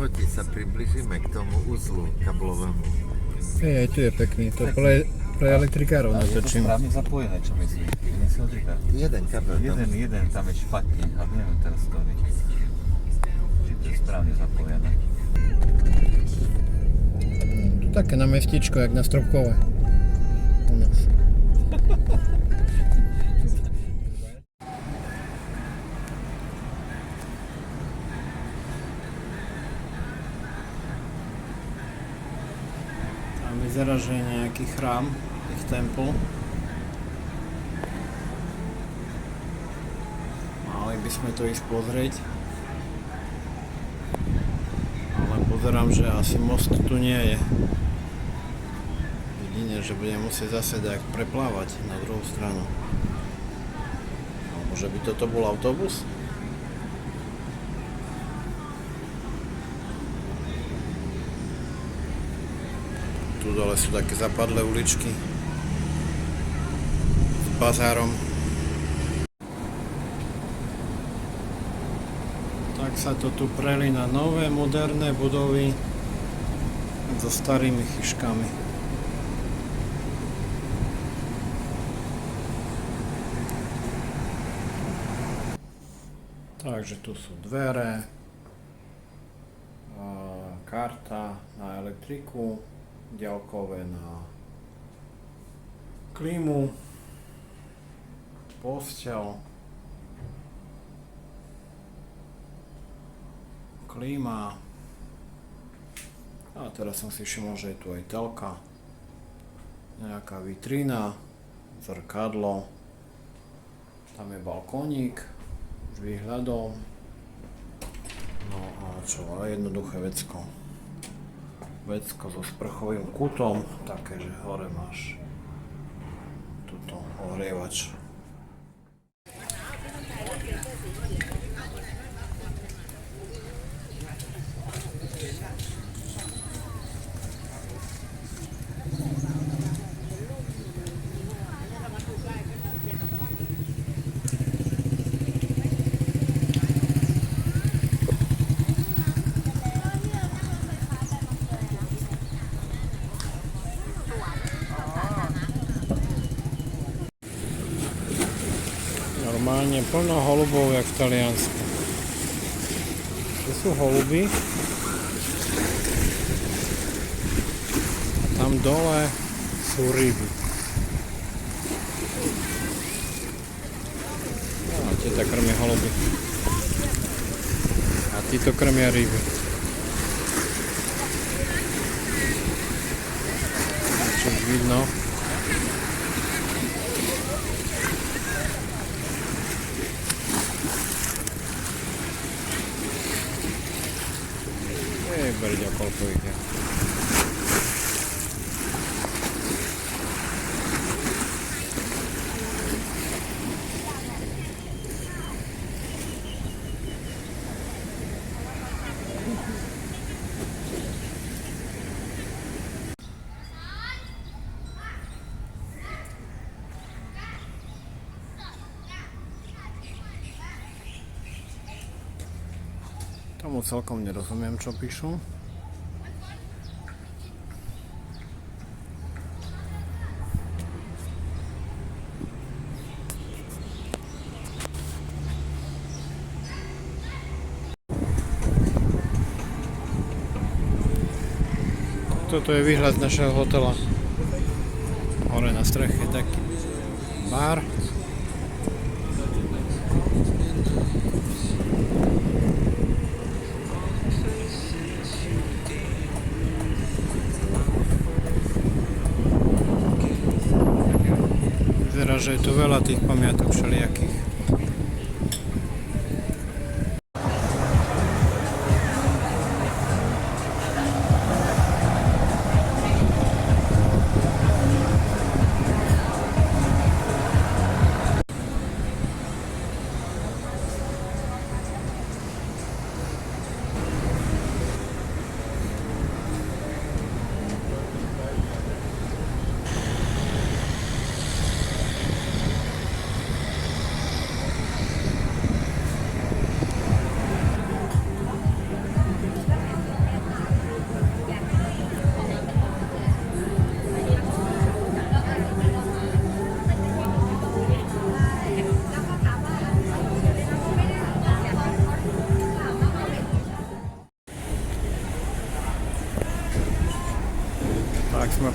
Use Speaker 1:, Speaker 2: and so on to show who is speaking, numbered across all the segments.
Speaker 1: vyfotiť sa, približíme k tomu uzlu kablovému.
Speaker 2: Aj tu je pekný, to pre elektrikárov
Speaker 3: Je to
Speaker 2: natočím.
Speaker 3: správne zapojené, čo myslíš? Jeden si odříká.
Speaker 1: Jeden kabel tam.
Speaker 3: Jeden tam je špatne, ale neviem teraz ktorý. Či to je správne zapojené.
Speaker 2: Tu také na mestičko, jak na Stropkové. U nás. Tam vyzerá, že je nejaký chrám, ich templ. Mali by sme to ísť pozrieť. Ale pozerám, že asi most tu nie je. Jedine, že budem musieť zase tak preplávať na druhú stranu. Alebo že by toto bol autobus? Tu dole sú také zapadlé uličky s bazárom. Tak sa to tu prelína nové, moderné budovy so starými chyškami. Takže tu sú dvere, karta na elektriku, diaľkové na klímu, posteľ, klíma. A teraz som si všimol, že je tu aj telka, nejaká vitrína, zrkadlo, tam je balkónik s výhľadom. No a čo, ale jednoduché vecko. Vecko so sprchovým kútom, také, že hore máš túto ohrievač. Normálne plno holubov, jak v Taliansku. To sú holuby. A tam dole sú ryby. A teta krmia holuby. A títo krmia ryby. Čo vidno? Brďo, koľko ich je. Tomu celkom nerozumiem, čo píšu. Toto je výhľad našeho hotela. Hore na streche je taký bar. Vyzerá, že je tu veľa tých pamiatok všelijakých.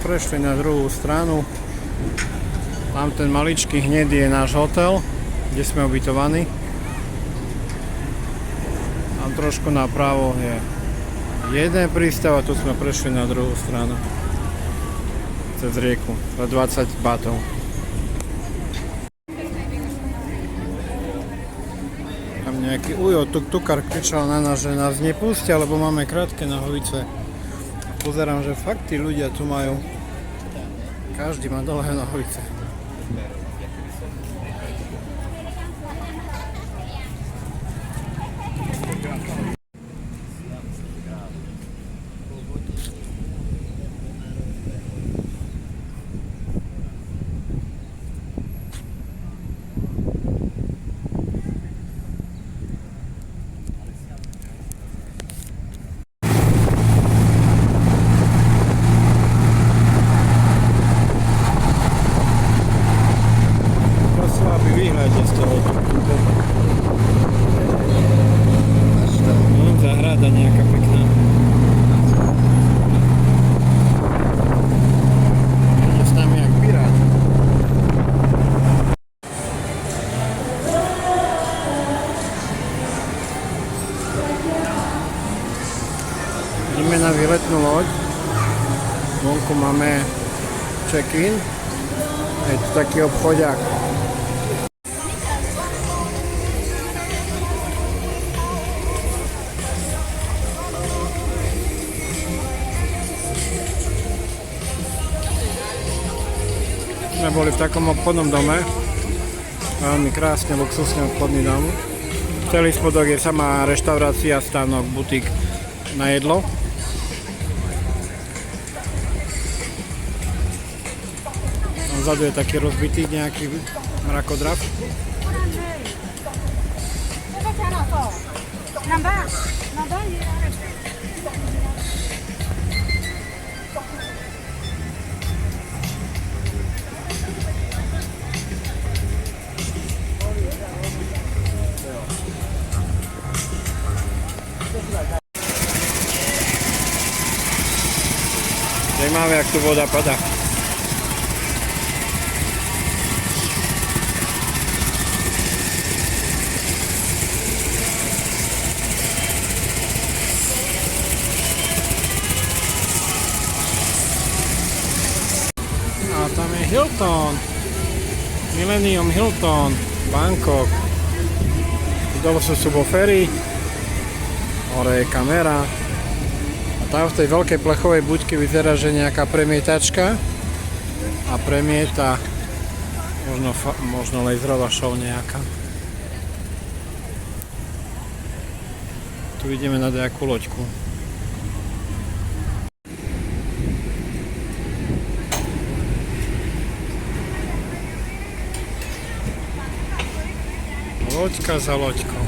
Speaker 2: prešli na druhú stranu. Tam ten maličký hnedý je náš hotel, kde sme ubytovaní. Tam trošku napravo je jeden prístav a tu sme prešli na druhú stranu. Cez rieku za 20 batov. Tam nejaký ujo tuk-tukar kričal na nás, že nás nepustia, lebo máme krátke nohavice. Pozerám, že fakt tí ľudia tu majú. Každý má dlhé nohavice. Záhrada nejaká pekná. Je s nami jak pirát. Ideme na výletnú loď. Vonku máme check-in. Je tu taký obchodiak. Sme boli v takom obchodnom dome, veľmi krásne, luxusný obchodný dom. Celý spodok je samá reštaurácia, stánok, butík na jedlo. Tam vzadu je taký rozbitý nejaký mrakodrap. Zajímavé, jak tu voda padá. A tam je Hilton. Millennium Hilton. Bangkok. Dole sú subwoofery. Hore je kamera. Tam v tej veľkej plechovej buďke vyzerá, že nejaká premietačka a premieta možno laserová show nejaká. Tu ideme na nejakú loďku. Loďka za loďkou.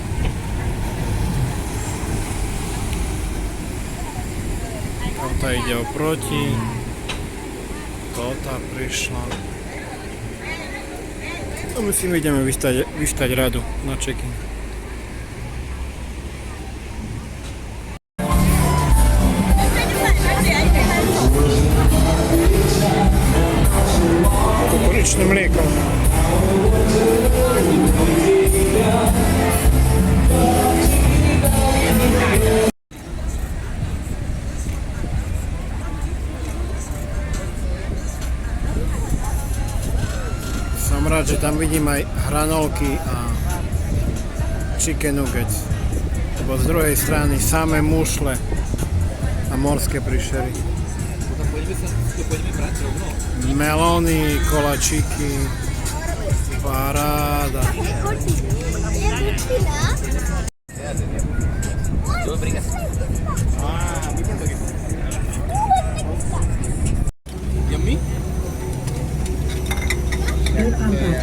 Speaker 2: Tá ide oproti, tá prišla. A my si ideme vystať radu na check-in. Kukuričné mlieko. Som rád, že tam vidím aj hranolky a chicken nuggets. Lebo z druhej strany samé mušle a morské príšery. Melóny, kolačíky, paráda.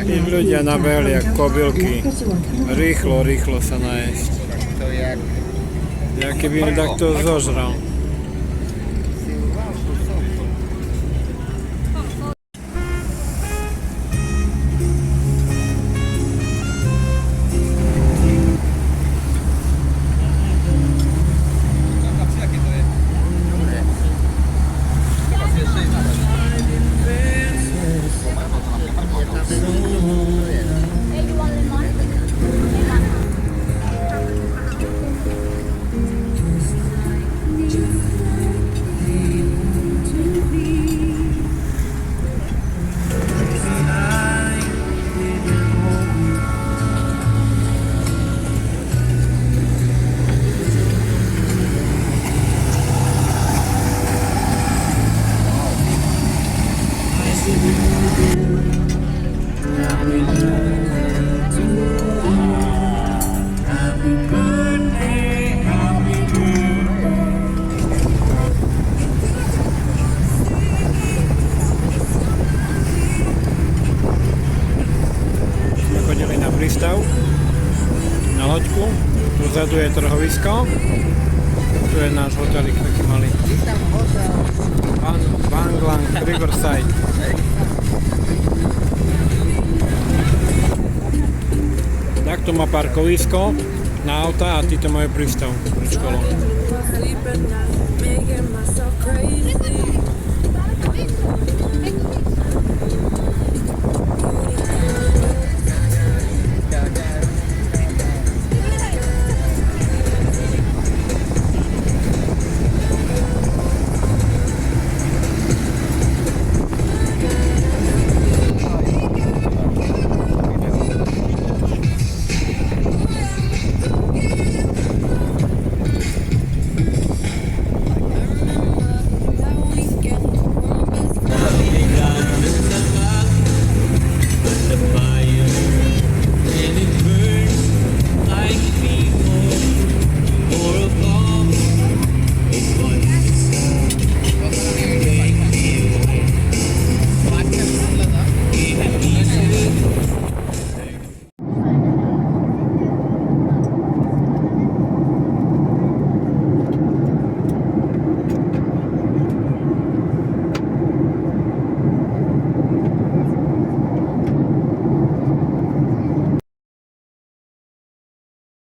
Speaker 2: Tí ľudia nabehli jak kobylky. Rýchlo sa najesť. Ja keby mi takto zožral. prístav na loďku. Tu vzadu je trhovisko. Tu je náš hotelik taký malý. Banglang, Riverside. Takto má parkovisko na auta a títo majú prístav pred školou.
Speaker 4: Sleep at night, making myself crazy.